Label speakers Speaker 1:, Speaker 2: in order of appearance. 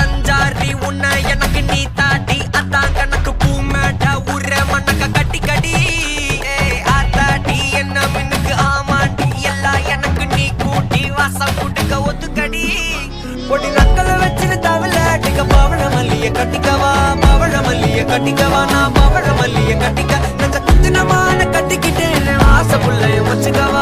Speaker 1: பஞ்சாரி உன்னை எனக்கு நீ தாட்டி அதான் கணக்கு பூமேட்ட உர மண்ணக்க கட்டி கடி ஆத்தாட்டி என்ன மின்னுக்கு ஆமாட்டி எல்லாம் எனக்கு நீ கூட்டி வாசம் கூட்டுக்க ஒத்துக்கடி பொடி நக்கலை வச்சுட்டு தவில அடிக்க பவழ மல்லிய கட்டிக்கவா பவழ மல்லிய கட்டிக்கவா நான் பவழ மல்லிய கட்டிக்க நஞ்ச குத்தினமான கட்டிக்கிட்டேன் ஆசை புள்ளைய வச்சுக்கவா